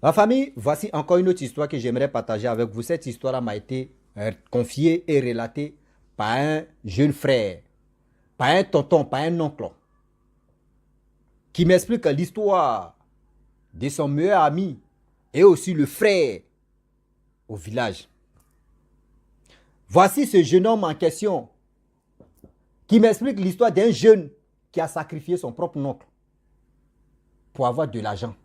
Ma famille, voici encore une autre histoire que j'aimerais partager avec vous. Cette histoire m'a été confiée et relatée par un jeune frère, par un tonton, par un oncle, qui m'explique l'histoire de son meilleur ami et aussi le frère au village. Voici ce jeune homme en question qui m'explique l'histoire d'un jeune qui a sacrifié son propre oncle pour avoir de l'argent.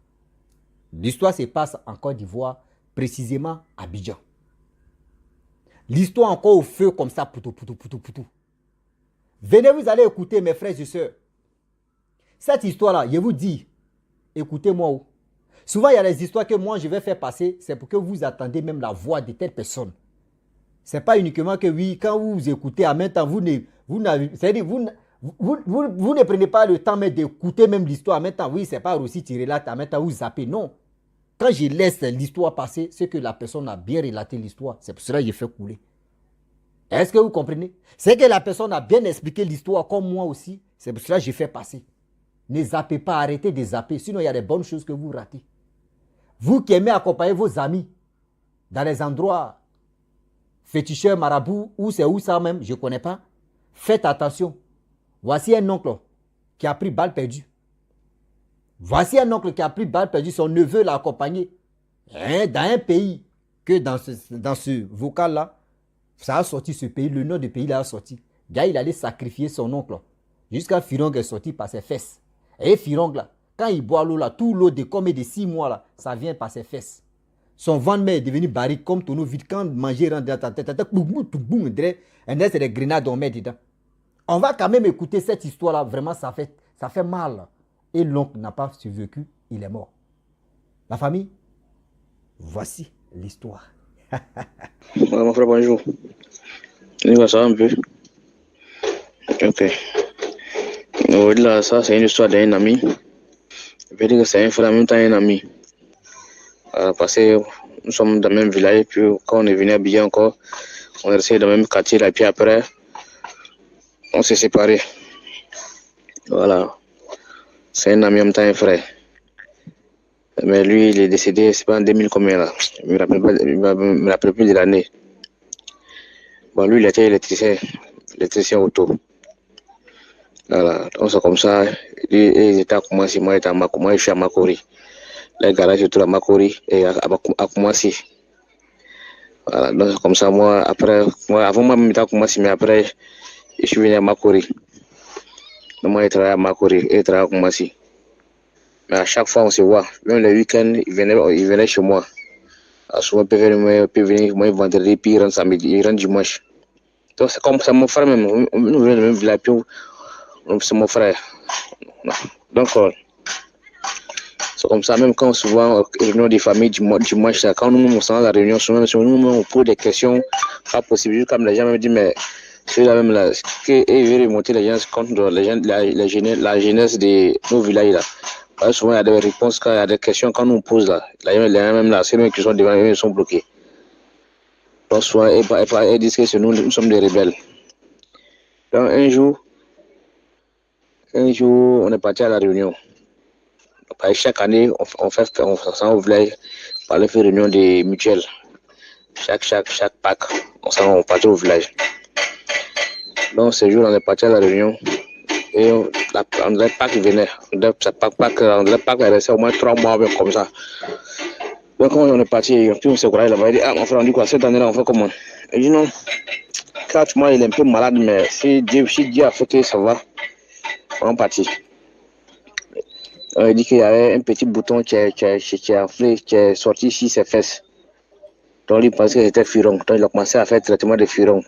L'histoire se passe en Côte d'Ivoire, précisément à Abidjan. L'histoire encore au feu comme ça, poutou, poutou, poutou, poutou. Venez, vous allez écouter mes frères et sœurs. Cette histoire-là, je vous dis, écoutez-moi. Souvent, il y a des histoires que moi, je vais faire passer, c'est pour que vous attendez même la voix de telle personne. Ce n'est pas uniquement que oui, quand vous écoutez, en même temps, vous ne prenez pas le temps d'écouter même l'histoire. En même temps, oui, c'est pas aussi tu relates, en même temps, vous zappez. Non. Quand je laisse l'histoire passer, c'est que la personne a bien relaté l'histoire. C'est pour cela que je fais couler. Est-ce que vous comprenez? C'est que la personne a bien expliqué l'histoire comme moi aussi. C'est pour cela que je fais passer. Ne zappez pas, arrêtez de zapper. Sinon, il y a des bonnes choses que vous ratez. Vous qui aimez accompagner vos amis dans les endroits féticheurs, marabouts, ou c'est où ça même, je ne connais pas. Faites attention. Voici un oncle qui a pris balle perdue. Voici un oncle qui a pris balle perdue. Son neveu l'a accompagné dans un pays que dans ce vocal-là, ça a sorti ce pays, le nom du pays là a sorti. Le gars, il allait sacrifier son oncle. Jusqu'à Firong est sorti par ses fesses. Et Firong là, quand il boit l'eau là, tout l'eau de comme de 6 mois là, ça vient par ses fesses. Son ventre est devenu barrique comme tonneau vide. Quand manger rentre dans ta tête, c'est des grenades on met dedans. On va quand même écouter cette histoire là, vraiment ça fait mal. Et l'oncle n'a pas survécu, il est mort. La famille, voici l'histoire. Ouais, mon frère, bonjour. Il va ça un peu. Ok. Là, ça, c'est une histoire d'un ami. Je veux dire que c'est un frère en même temps un ami. Parce que nous sommes dans le même village, puis quand on est venu à Abidjan encore, on est resté dans le même quartier, là, puis après, on s'est séparés. Voilà. C'est un ami en même temps un frère. Mais lui, il est décédé, c'est pas en 2000 combien là. Je me rappelle plus de l'année. Bon, lui, il était électricien auto. Voilà, donc c'est comme ça. Ils étaient à Koumassi, moi je suis à Makori. Le garage est tout à Makori et à Koumassi. Voilà, donc c'est comme ça. Moi, avant moi, j'étais à Koumassi, mais après, je suis venu à Makori. Donc moi, je travaillais à Makori et je travaillais à Koumassi. Mais à chaque fois, on se voit. Même le week-end, il venait chez moi. Souvent, il peut venir moi vendredi, puis il rentre samedi, il rentre dimanche. Donc c'est comme ça, mon frère même. Nous venons de même village, puis c'est mon frère. Donc, c'est comme ça, même quand souvent, réunion des familles dimanche, quand nous sommes à la réunion, souvent, nous pose des questions, pas possible. Juste comme les gens me disent, mais celui-là même, là, il veut remonter les gens contre la jeunesse de nos villages, là. Parce que souvent, il y a des réponses, quand il y a des questions, quand nous on pose, là, les gens même, là, c'est nous qui sont devant, ils sont bloqués. Donc, souvent, ils disent que nous sommes des rebelles. Donc, un jour, on est parti à la réunion. Chaque année, on s'en au village par les réunions des mutuelles. Chaque Pâques, on partait au village. Donc, ce jour, on est parti à la réunion. Et la Pâques venait. Pâques est resté au moins 3 mois comme ça. Donc, quand on est parti, puis on s'est croisé là-bas. Il dit, mon frère, on dit quoi, cette année-là, on fait comment? Il dit, non, moi, il est un peu malade, mais si Dieu a fait que ça va, on est parti. Il dit qu'il y avait un petit bouton qui est sorti ici, ses fesses. Donc, il pensait que c'était furon. Donc, il a commencé à faire le traitement de furon.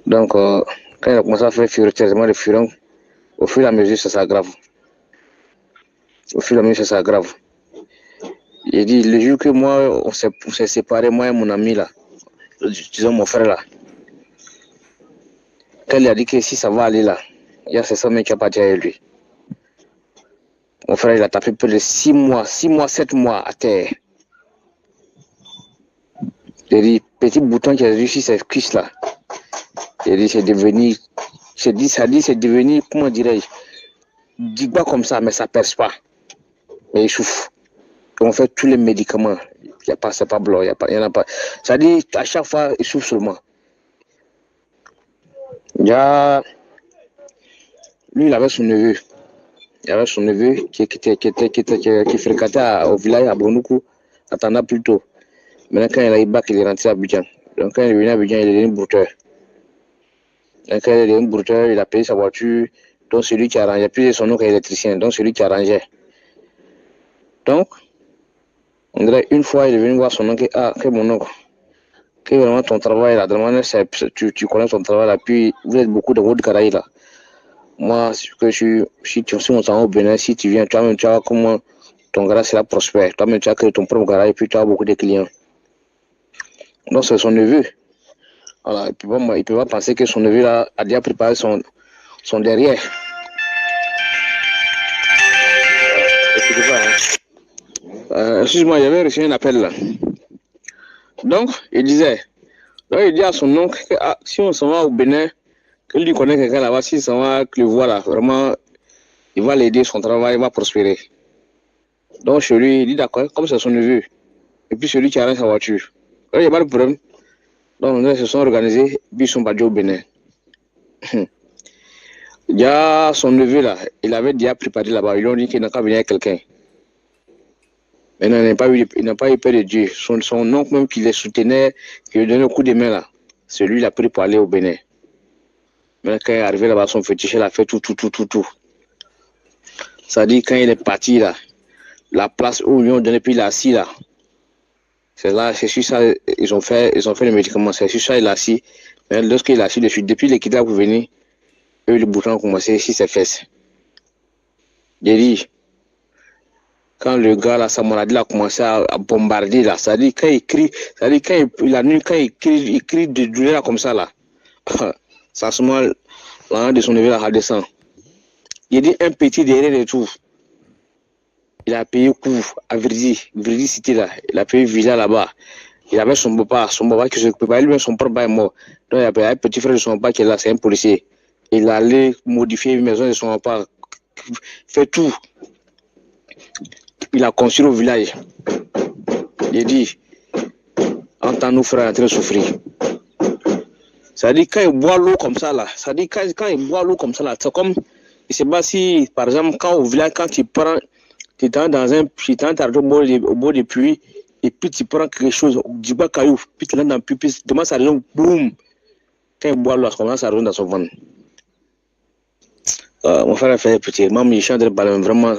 Donc, quand il a commencé à faire le traitement de furon, au fur et à mesure, ça s'aggrave. Il dit, le jour que moi, on s'est séparés, moi et mon ami là, disons mon frère là, quand il a dit que si ça va aller là, il y a ses soeurs qui a parti avec lui. Mon frère, il a tapé plus de 6 mois, 7 mois à terre. Il dit, petit bouton qui a réussi ses cuisses là. Il dit, c'est devenu, comment dirais-je, dis pas comme ça, mais ça perce pas. Mais il souffre. On fait tous les médicaments. Il y a pas, c'est pas blanc, il y en a pas. Ça dit, à chaque fois, il souffre seulement. Il y a, lui, il avait son neveu. Il y avait son neveu qui fréquentait au village à Bonoukou, à Tanda plutôt. Maintenant, quand il a eu bac, il est rentré à Abidjan. Donc, quand il est venu à Abidjan, il est devenu brouteur. Donc, quand il est devenu brouteur, il a payé sa voiture. Donc, celui qui arrangeait, puis son nom est électricien, donc celui qui arrangeait. Donc, on dirait une fois, il est venu voir son oncle, que mon oncle, que vraiment ton travail là, tu connais ton travail là, puis vous êtes beaucoup de votre Caraïbes là. Moi, si on s'en va au Bénin, si tu viens, toi-même, tu vois comment ton garage sera prospère. Toi-même, tu as créé ton propre garage et puis tu as beaucoup de clients. Donc, c'est son neveu. Voilà, il peut pas penser que son neveu là, a déjà préparé son derrière. Excuse-moi, j'avais reçu un appel là. Donc, il dit à son oncle que si on s'en va au Bénin, que lui connaît quelqu'un là-bas, si s'en va, que le voit là, vraiment, il va l'aider, son travail, il va prospérer. Donc, chez lui, il dit d'accord, comme c'est son neveu. Et puis, celui qui arrête sa voiture. Il n'y a pas de problème. Donc, ils se sont organisés, puis ils sont partis au Bénin. Il y a son neveu là, il avait déjà préparé là-bas, ils lui ont dit qu'il n'a qu'à venir avec quelqu'un. Maintenant, il n'a pas eu peur de Dieu. Son oncle même qui les soutenait, qui lui donnait un coup de main là, celui il a pris pour aller au Bénin. Maintenant, quand il est arrivé là-bas, son fétiche, il a fait tout. Ça dit, quand il est parti là, la place où ils lui ont donné, puis il a assis là. C'est sur ça, ils ont fait le médicament, c'est sur ça il a assis. Mais lorsqu'il a assis dessus, depuis l'équité pour venir, eux, le bouton a commencé sur ses fesses. J'ai dit, quand le gars là, sa maladie a commencé à bombarder là, ça dit quand il crie, ça dit quand il crie de douleur comme ça là, ça se met l'un de son neveu là redescend. Il dit un petit derrière et tout. Il a payé coup à Virdi Cité là, il a payé visa là-bas. Il avait son papa qui se occupait, lui-même son papa est mort. Donc il y avait un petit frère de son papa qui est là, c'est un policier. Il allait modifier une maison de son papa, fait tout. Il a construit au village. Il dit, entends nos frères en train de souffrir. Ça dit quand il boit l'eau comme ça là, ça dit quand il boit l'eau comme ça là, c'est comme, je ne sais pas si, par exemple, quand au village, quand tu prends, tu es dans un au bord des puits, et puis tu prends quelque chose, du bas caillou, puis tu l'as dans le puits, puis demain ça revient, boum. Quand il boit l'eau, ça revient dans son ventre. Mon frère a fait petit, même il chante de ballon, vraiment.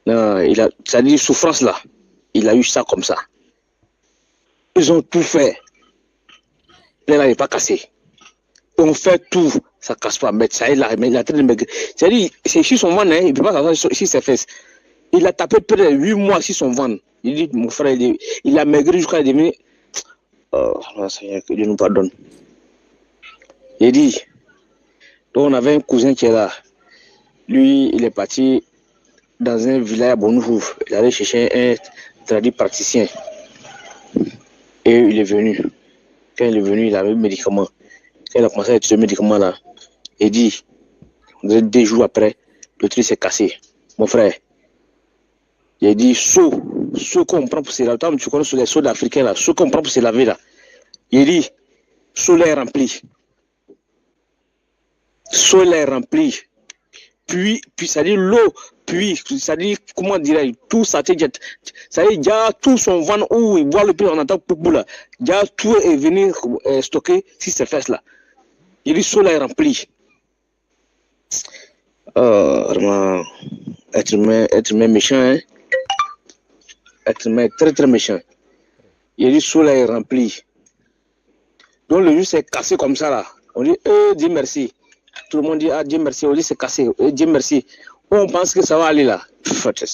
Non, ça dit souffrance là, il a eu ça comme ça. Ils ont tout fait. Là, il n'est pas cassé. On fait tout, ça ne casse pas. Mais ça est là, mais il a train de maigrir. C'est-à-dire, c'est sur son ventre, hein, il ne peut pas s'asseoir sur ses fesses. Il a tapé près de 8 mois sur son ventre. Il dit, mon frère, il a maigri jusqu'à devenir. Oh, Seigneur, que Dieu nous pardonne. Il dit, donc on avait un cousin qui est là. Lui, il est parti dans un village à Bonjour. Il allait chercher un traduit praticien. Et il est venu. Quand il est venu, il avait le médicament. Quand il a commencé à utiliser le médicament là, il dit, 2 jours après, le truc s'est cassé. Mon frère, il dit, seau qu'on prend pour se laver, tu connais les seaux d'Africains là, seau qu'on prend pour se laver là. Il dit, seau là est rempli. Seau là est rempli. Puis ça dit l'eau, puis ça dit, comment dirais-je, tout ça, ça dit, il y a tout son ventre où il boit le plus, on entend pour là. Il y a tout est venu stocker sur ses fesses là. Il dit, seau là est rempli. Vraiment, être humain méchant, hein. Être humain très très méchant. Il dit, seau là est rempli. Donc le jus s'est cassé comme ça là. On dit, Dieu merci. Tout le monde dit, Dieu merci. On dit, c'est cassé. Dieu merci. On pense que ça va aller là. C'est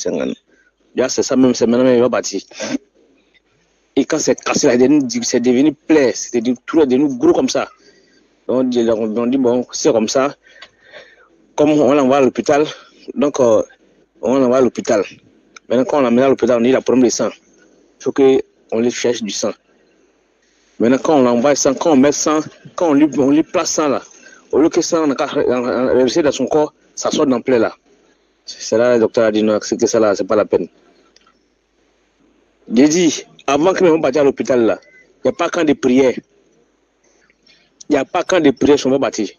ça même, c'est maintenant il va bâtir. Et quand c'est cassé là, c'est devenu plaie. Tout est devenu gros comme ça. On dit, bon, c'est comme ça. Comme on l'envoie à l'hôpital, donc on l'envoie à l'hôpital. Maintenant, quand on l'emmène à l'hôpital, on dit la problème de sang. Il faut qu'on lui cherche du sang. Maintenant, quand on l'envoie sang, quand on met sang, quand on lui place sang là, au lieu que ça reste dans son corps, ça sort dans plaie là. C'est là le docteur a dit non, c'est que ça là, c'est pas la peine. J'ai dit, avant que nous partions à l'hôpital, là, il n'y a pas quand de prière. Il n'y a pas quand de prière sur mon bâti.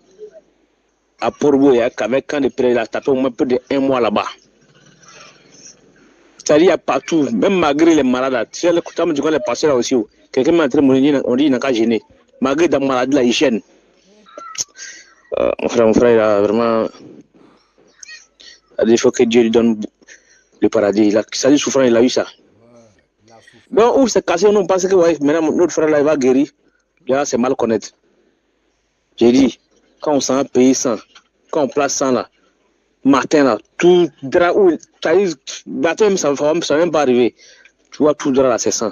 À Portbo, il y a qu'avec quand de prière, il a tapé au moins plus d'1 mois là-bas. C'est-à-dire, il y a partout, même malgré les malades. Tu sais, le coup de les passer là aussi. Quelqu'un m'a entré, on dit, il n'a qu'à gêner. Malgré la maladie, la hygiène. Mon frère, il a vraiment. Il faut que Dieu lui donne le paradis. Ça dit souffrant, il a eu ça. Bon, où c'est cassé, on pense que ouais, maintenant notre frère là, il va guérir. Là, c'est mal connaître. J'ai dit, quand on s'en paye 100, quand on place 100 là, matin là, tout drap où, matin ça ne va même pas arriver. Tu vois, tout drap là, c'est 100.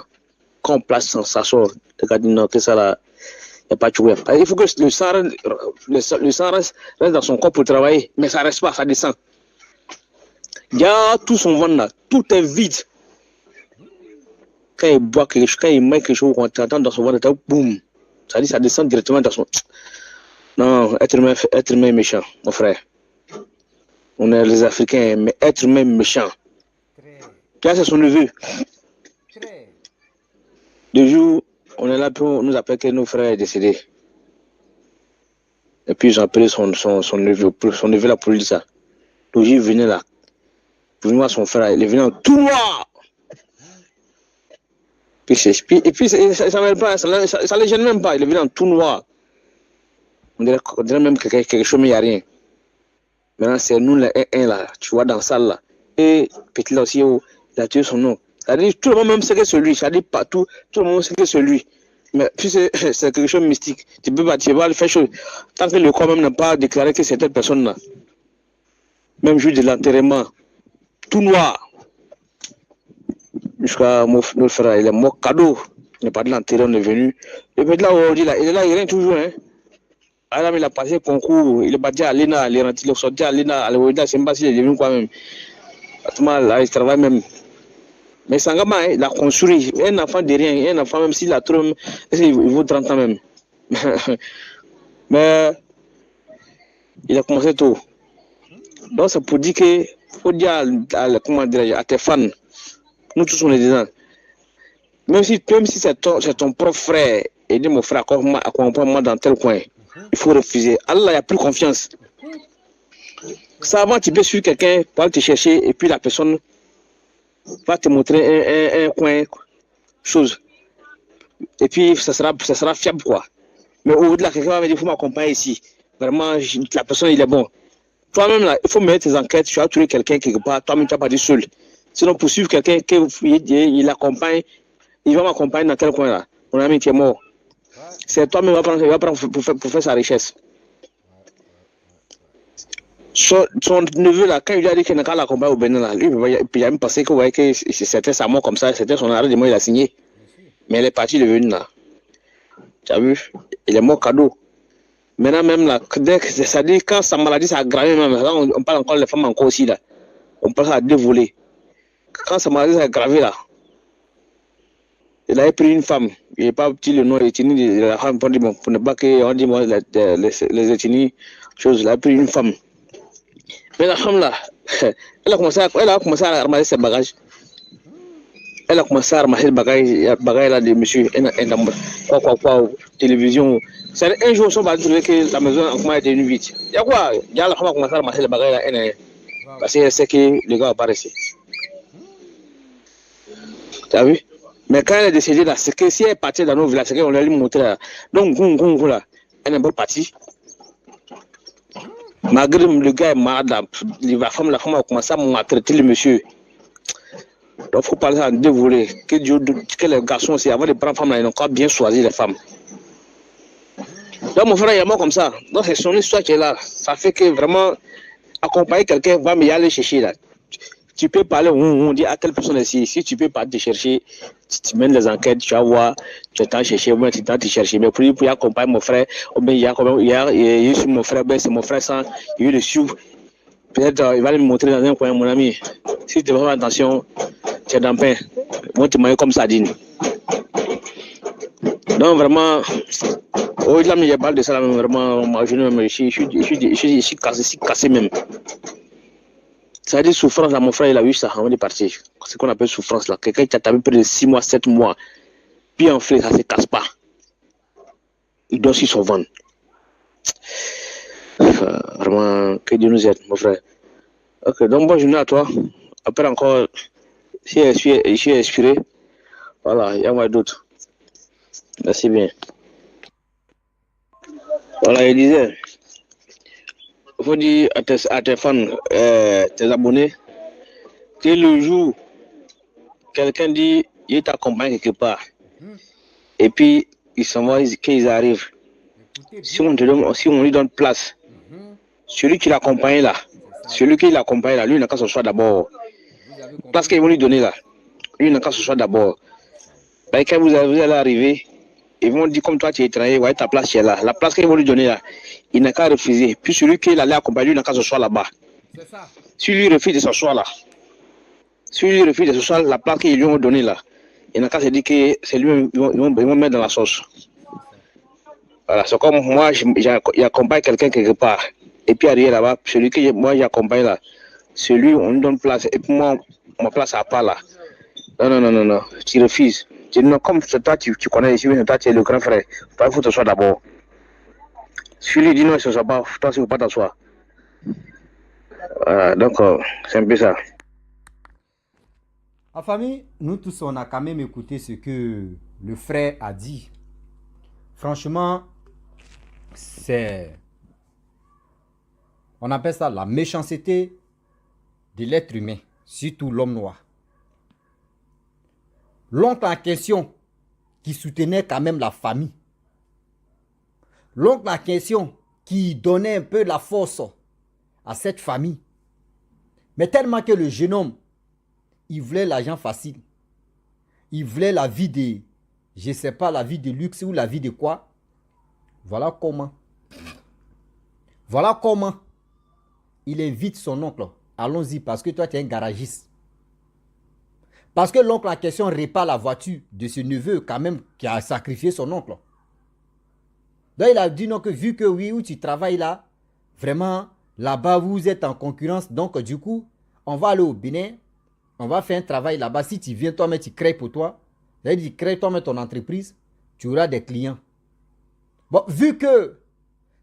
Quand on place 100, ça sort. Le gars dit non, que ça là, il n'y a pas de jouer. Il faut que le sang reste dans son corps pour travailler, mais ça ne reste pas, ça descend. Il y a tout son ventre là, tout est vide. Quand il boit quelque chose, quand il met quelque chose, on t'entend dans son ventre, boum. Ça dit, ça descend directement dans son. Non, être humain est méchant, mon frère. On est les Africains, mais être humain méchant. Là, c'est son neveu. Le jour, on est là pour nous appeler que nos frères est décédé. Et puis, ils ont appelé son neveu là pour lui dire ça. Le jour, il venait là. Pour voir son frère, il est venu en tout noir. Et puis ça ne les gêne même pas, il est venu en tout noir. On dirait même quelque chose, mais il n'y a rien. Maintenant, c'est nous les 1 là, tu vois, dans la salle là. Et petit là aussi, il a tué son nom. C'est-à-dire, tout le monde même sait que c'est lui, c'est-à-dire partout, tout le monde sait que c'est lui. Mais puis c'est quelque chose de mystique. Tu peux pas faire chose. Tant que le corps même n'a pas déclaré que c'est cette personne-là. Même jour de l'enterrement, tout noir. Jusqu'à notre frère, il est mort cadeau. Il n'est pas de l'enterrer, on est venu. Et puis là, il est là, il règne toujours. Hein. Alors, il a passé concours, il est parti à l'ENA, il est sorti à l'ENA, à l'OEDA, c'est pas si il est devenu quoi même. Là, il travaille même. Mais Sangama, il a construit un enfant de rien, un enfant même s'il a trop, il vaut 30 ans même. Mais il a commencé tôt. Donc, c'est pour dire que, faut dire à tes fans, nous tous on est dedans. Même si c'est ton propre frère, et dit mon frère, accompagne-moi dans tel coin, il faut refuser. Allah, il n'y a plus confiance. Ça, avant, tu peux suivre quelqu'un pour aller te chercher, et puis la personne va te montrer un coin, chose. Et puis, ça sera fiable, quoi. Mais au-delà, quelqu'un va me dire, il faut m'accompagner ici. Vraiment, la personne, il est bon. Toi-même, là, il faut mettre tes enquêtes, tu as trouvé quelqu'un quelque part, toi-même, tu n'as pas dit seul. Sinon, pour suivre quelqu'un, il accompagne, il va m'accompagner dans tel coin là. Mon ami qui est mort. C'est toi-même qui va prendre pour faire sa richesse. Son neveu là, quand il a dit qu'il n'a qu'à l'accompagner au Bénin là, lui, il a même pensé que c'était sa mort comme ça, c'était son arrêt de mort, il a signé. Mais elle est partie, il est venu là. Tu as vu? Il est mort cadeau. Maintenant même là, ça dit quand sa maladie s'est aggravée, même, là, on parle encore des femmes encore aussi là. On parle à dévoler. Quand sa maladie s'est aggravée là, il avait pris une femme, il n'a pas dit le nom, de la femme pour ne pas qu'on dise moi les ethnies, chose, il a pris une femme. Mais la femme là, elle a commencé à ramasser ses bagages. Elle a commencé à ramasser les bagages là de monsieur, télévision. C'est un jour, on va trouver que la maison a été vide. Il y a quoi? Il y a la femme qui a commencé à ramasser les bagages là, parce qu'elle sait que le gars va pas rester. Tu as vu? Mais quand elle est décédée là, c'est que si elle est partie dans nos villages, c'est qu'on lui montré là. Donc, là, elle n'est pas partie. Malgré le gars est malade, la femme a commencé à maltraiter le monsieur. Donc, il faut parler à dévoiler. Que les garçons aussi, avant de prendre femme là, ils ont encore bien choisi les femmes. Donc, mon frère, il est mort comme ça. Donc, c'est son histoire qui est là. Ça fait que vraiment, accompagner quelqu'un, va me y aller chercher là. Tu peux parler, on dit à telle personne ici, si tu peux pas te chercher, tu mènes les enquêtes, tu vas voir, tu t'en chercher, ou bien tu t'en te chercher. Mais pour accompagner mon frère, ou bien il y a mon frère, ben c'est mon frère sans, il y a le suivre. Peut-être il va me montrer dans un coin, mon ami. Si tu veux faire attention, tu es dans le pain. Moi, tu m'as comme sardine. Donc vraiment, au-delà, il y a pas de ça, vraiment, je suis cassé même. Ça veut dire souffrance, là, mon frère, il a eu ça avant de partir. C'est ce qu'on appelle souffrance, là. Quelqu'un qui a tapé près de 6 mois, 7 mois, puis en fait, ça ne se casse pas. Il doit sur son ventre. Vraiment, que Dieu nous aide, mon frère. Ok, donc bonne journée à toi. Après encore, si je suis inspiré, voilà, il y a moi d'autres. Merci bien. Voilà, il disait, il faut dire à tes fans, tes abonnés, que le jour, quelqu'un dit, il t'accompagne quelque part, et puis ils s'en vont, qu'ils arrivent. Si on lui donne place, celui qui l'accompagne là, lui n'a qu'à se choix d'abord. Parce qu'ils vont lui donner là, lui n'a qu'à se choix d'abord. Quand vous allez arriver, ils vont dire comme toi tu es étranger, ouais, ta place est là. La place qu'ils vont lui donner là, il n'a qu'à refuser. Puis celui qui allait accompagner, lui n'a qu'à se choix là-bas. Si lui refuse de s'asseoir là, la place qu'ils lui ont donnée là, il n'a qu'à se dire que c'est lui, ils vont mettre dans la sauce. Voilà, c'est comme moi, j'accompagne quelqu'un quelque part. Et puis arrière là-bas, celui que moi j'accompagne là, celui on lui donne place. Et puis moi, ma place à part là. Non, tu refuses. Tu dis non, comme toi tu connais ici, toi tu es le grand frère. Toi il faut t'asseoir d'abord. Si lui dit non, il ne s'assoit pas, toi il ne faut pas t'asseoir. Voilà, donc c'est un peu ça. En famille, nous tous, on a quand même écouté ce que le frère a dit. Franchement, on appelle ça la méchanceté de l'être humain, surtout l'homme noir. L'oncle en question qui soutenait quand même la famille. L'oncle en question qui donnait un peu la force à cette famille. Mais tellement que le jeune homme, il voulait l'argent facile. Il voulait la vie de, je ne sais pas, la vie de luxe ou la vie de quoi. Voilà comment il invite son oncle. Allons-y, parce que toi, tu es un garagiste. Parce que l'oncle en question répare la voiture de ce neveu quand même qui a sacrifié son oncle. Donc, il a dit non, que vu que oui, où tu travailles là, vraiment, là-bas, vous êtes en concurrence. Donc, du coup, on va aller au Bénin. On va faire un travail là-bas. Si tu viens toi-même, tu crées pour toi. C'est-à-dire, tu crées toi-même ton entreprise. Tu auras des clients. Bon, vu que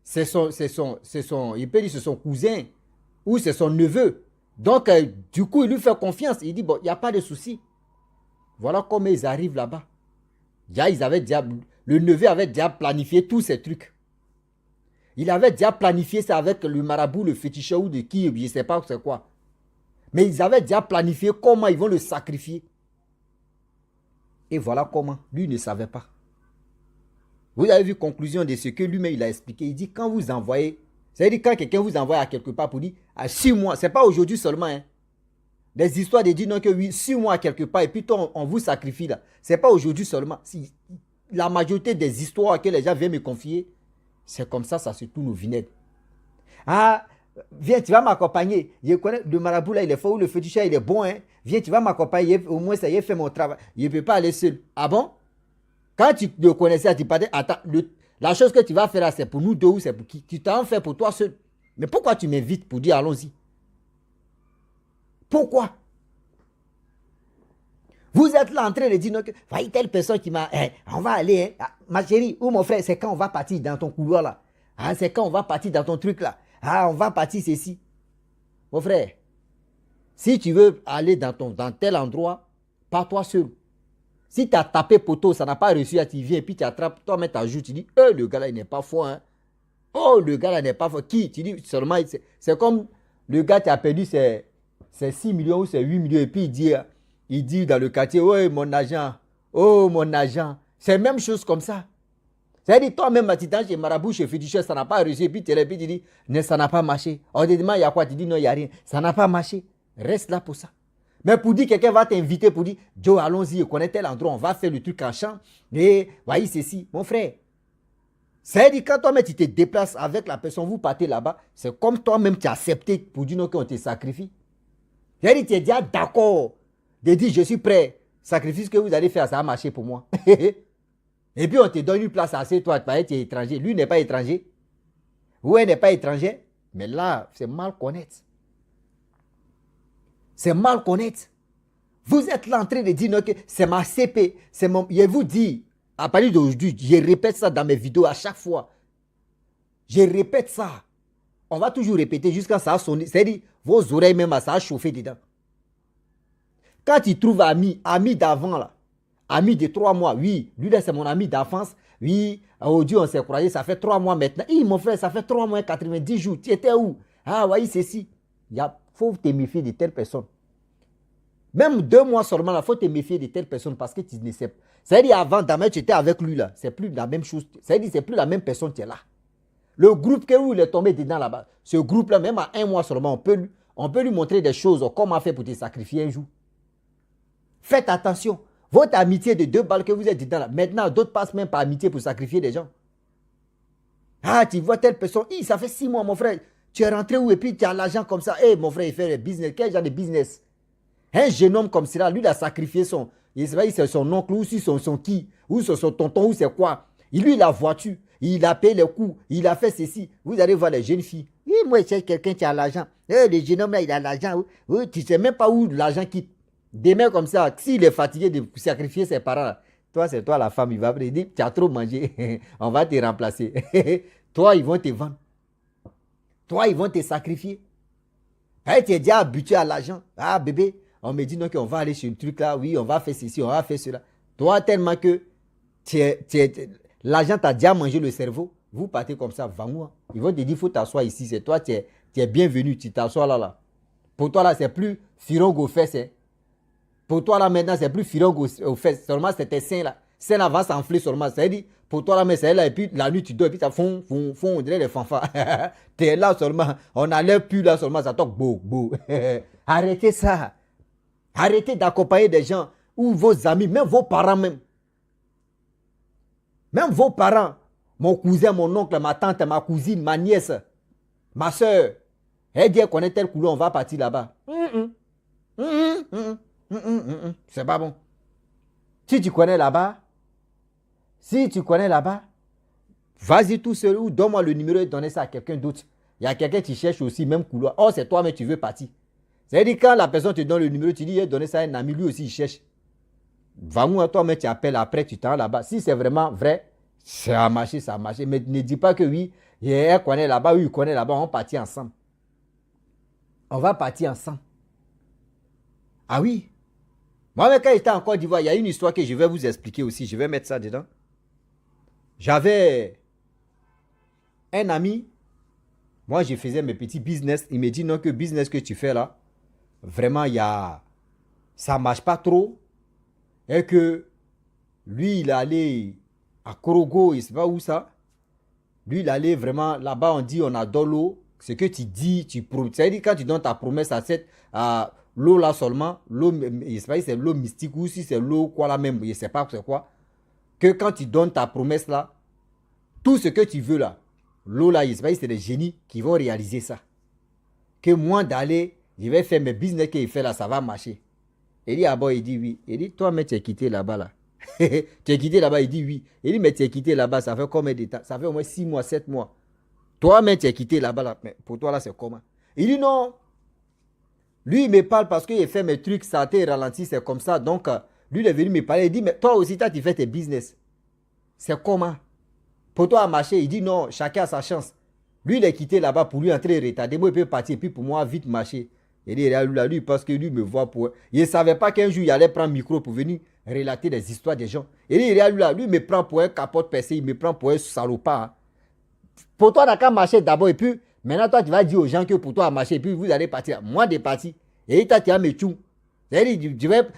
c'est son cousin ou c'est son neveu. Donc, du coup, il lui fait confiance. Il dit, bon, il n'y a pas de souci. Voilà comment ils arrivent là-bas. Le neveu avait déjà planifié tous ces trucs. Il avait déjà planifié ça avec le marabout, le féticheur ou de qui, je ne sais pas c'est quoi. Mais ils avaient déjà planifié comment ils vont le sacrifier. Et voilà comment. Lui ne savait pas. Vous avez vu conclusion de ce que lui-même il a expliqué. Il dit quand vous envoyez, c'est-à-dire quand quelqu'un vous envoie à quelque part pour dire à 6 mois, ce n'est pas aujourd'hui seulement. Hein. Des histoires de dire non que oui, 6 mois à quelque part et puis on vous sacrifie là. Ce n'est pas aujourd'hui seulement. Si, la majorité des histoires que les gens viennent me confier, c'est comme ça se tourne au vinaigre. Ah, viens, tu vas m'accompagner. Je connais le marabout là, il est fort, ou le féticheur il est bon. Hein. Viens, tu vas m'accompagner. Au moins, ça y est, fait mon travail. Je ne peux pas aller seul. Ah bon? Quand tu le connaissais, tu parlais, attends, la chose que tu vas faire là, c'est pour nous deux ou c'est pour qui? Tu t'en fais pour toi seul. Mais pourquoi tu m'invites pour dire allons-y? Pourquoi? Vous êtes là en train de dire, non, voyez telle personne qui m'a, on va aller, hein. Ma chérie, ou mon frère, c'est quand on va partir dans ton couloir là. Ah, c'est quand on va partir dans ton truc là. Ah, on va partir ceci. Mon frère, si tu veux aller dans tel endroit, pas toi seul. Si tu as tapé poteau, ça n'a pas réussi à t'y viens, et puis tu attrapes, toi, mais tu ajoutes, tu dis, le gars là, il n'est pas fort. Hein. Oh, le gars là n'est pas fort. Qui? Tu dis seulement, c'est comme le gars qui a perdu ses 6 millions ou ses 8 millions, et puis il dit dans le quartier, oh, mon agent, oh, mon agent. C'est la même chose comme ça. C'est-à-dire, toi-même, tu t'en chez marabout, chez féticheur, ça n'a pas réussi, et puis tu dis, ça n'a pas marché. On te demande, il y a quoi? Tu dis, non, il n'y a rien. Ça n'a pas marché. Reste là pour ça. Mais pour dire, quelqu'un va t'inviter pour dire, Joe, allons-y, on connaît tel endroit, on va faire le truc en champ. Et voyez ceci, mon frère. C'est-à-dire, quand toi-même tu te déplaces avec la personne, vous partez là-bas, c'est comme toi-même tu as accepté pour dire non, qu'on te sacrifie. C'est-à-dire, tu es déjà d'accord de dire, je suis prêt, sacrifice que vous allez faire, ça va marcher pour moi. Et puis on te donne une place assez, toi, tu es étranger. Lui n'est pas étranger. Ou elle n'est pas étranger. Mais là, c'est mal connaître. C'est mal connaître. Vous êtes là en train de dire non, que c'est ma CP. C'est mon... Je vous dis, à partir d'aujourd'hui, je répète ça dans mes vidéos à chaque fois. Je répète ça. On va toujours répéter jusqu'à ça a sonné. C'est-à-dire, vos oreilles même, ça a chauffé dedans. Quand tu trouves ami d'avant là, ami de 3 mois, oui, lui là c'est mon ami d'enfance, oui, aujourd'hui on s'est croisé, ça fait 3 mois maintenant. Mon frère, ça fait 3 mois et 90 jours, tu étais où? Ah oui, c'est si. Il faut te méfier de telle personne. Même 2 mois seulement, il faut te méfier de telle personne parce que tu ne sais pas. C'est-à-dire avant, demain, tu étais avec lui là, c'est plus la même chose. C'est-à-dire c'est plus la même personne qui est là. Le groupe que où il est tombé dedans là-bas, ce groupe-là, même à 1 mois seulement, on peut lui montrer des choses, comment faire pour te sacrifier un jour. Faites attention. Votre amitié de 2 balles que vous êtes dedans là, maintenant, d'autres passent même par amitié pour sacrifier des gens. Ah, tu vois telle personne, ça fait 6 mois, mon frère. Tu es rentré où et puis tu as l'argent comme ça. Mon frère, il fait le business. Quel genre de business? Un jeune homme comme cela, lui, il a sacrifié son... Il sait pas si c'est son oncle ou si son qui, ou son tonton, ou c'est quoi. Lui, il a voiture. Il a payé les coûts. Il a fait ceci. Vous allez voir les jeunes filles. Oui, moi, c'est quelqu'un qui a l'argent. Le jeune homme là, il a l'argent. Oui, tu ne sais même pas où l'argent quitte. Demain comme ça, s'il est fatigué de sacrifier ses parents, là, toi, c'est toi la femme, il va dire, tu as trop mangé, on va te remplacer. Toi, ils vont te vendre. Toi, ils vont te sacrifier. Tu es déjà habitué à l'argent. Ah, bébé, on me dit non, qu'on va aller sur un truc là, oui, on va faire ceci, on va faire cela. Toi, tellement que l'argent t'a déjà mangé le cerveau, vous partez comme ça, va-moi. Ils vont te dire, il faut t'asseoir ici, c'est toi, tu es bienvenu, tu t'assois là. Pour toi, là, c'est plus firongue aux fesses, hein. Pour toi, là, maintenant, c'est plus firongue aux fesses. Seulement, c'est tes seins, là. Seins, là, va s'enfler seulement. C'est-à-dire, pour toi, là, mais c'est là, et puis la nuit, tu dors, et puis ça fond, on dirait les fanfares. T'es là seulement. On n'enlève plus là seulement, ça toque beau. Arrêtez ça. Arrêtez d'accompagner des gens, ou vos amis, même vos parents même. Même vos parents. Mon cousin, mon oncle, ma tante, ma cousine, ma nièce, ma soeur. Elle dit qu'on est tel couleur, on va partir là-bas. C'est pas bon. Si tu connais là-bas, vas-y tout seul ou donne-moi le numéro et donne ça à quelqu'un d'autre. Il y a quelqu'un qui cherche aussi même couloir. Oh, c'est toi, mais tu veux partir. C'est-à-dire quand la personne te donne le numéro, tu dis, donner ça à un ami, lui aussi il cherche. Va-moi, toi, mais tu appelles après, tu t'en là-bas. Si c'est vraiment vrai, ça a marché. Mais ne dis pas que oui, elle connaît là-bas, oui, il connaît là-bas, on va partir ensemble. On va partir ensemble. Ah oui. Moi, quand j'étais en Côte d'Ivoire, il y a une histoire que je vais vous expliquer aussi. Je vais mettre ça dedans. J'avais un ami. Moi, je faisais mes petits business. Il me dit non, que business que tu fais là, vraiment, ça ne marche pas trop. Et que lui, il est allé à Korogo, il ne sait pas où ça. Lui, il est allé vraiment là-bas, on dit, on adore l'eau. Ce que tu dis, tu promets. C'est-à-dire, quand tu donnes ta promesse à l'eau là seulement, l'eau, je ne sais pas si c'est l'eau mystique ou si c'est l'eau quoi là même, je ne sais pas c'est quoi. Que quand tu donnes ta promesse là, tout ce que tu veux là, l'eau là, je ne sais pas si c'est des génies qui vont réaliser ça. Que moi d'aller, je vais faire mes business qu'il fait là, ça va marcher. Il dit, ah bon, il dit oui. Il dit, toi, mais tu es quitté là-bas là. Tu es quitté là-bas, il dit oui. Il dit, mais tu es quitté là-bas, ça fait combien de temps? Ça fait au moins 6 mois, 7 mois. Toi, mais tu es quitté là-bas là. Mais pour toi là, c'est comment? Il dit non. Lui, il me parle parce qu'il fait mes trucs, ça a été ralenti, c'est comme ça. Donc, lui, il est venu me parler. Il dit, mais toi aussi, tu fais tes business. C'est comment? Pour toi, à marcher, il dit non, chacun a sa chance. Lui, il est quitté là-bas pour lui entrer retardé. Moi, il peut partir, puis pour moi, vite marcher. Il dit, lui, parce que lui me voit pour... Il ne savait pas qu'un jour, il allait prendre le micro pour venir relater des histoires des gens. Il dit, lui, il me prend pour un capote percé, il me prend pour un salopard. Hein. Pour toi, d'accord, marcher d'abord, et puis, maintenant, toi, tu vas dire aux gens que pour toi, à marcher, et puis vous allez partir. Moi, de partir. Et toi, tu vas me tchou.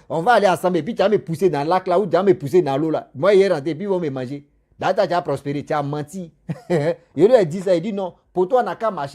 On va aller ensemble, et puis tu vas me pousser dans le lac là, ou tu vas me pousser dans l'eau là. Moi, il est rentré, puis ils vont me manger. Là, tu as prospéré, tu as menti. Il lui a dit ça, il dit non, pour toi, on n'a qu'à marcher.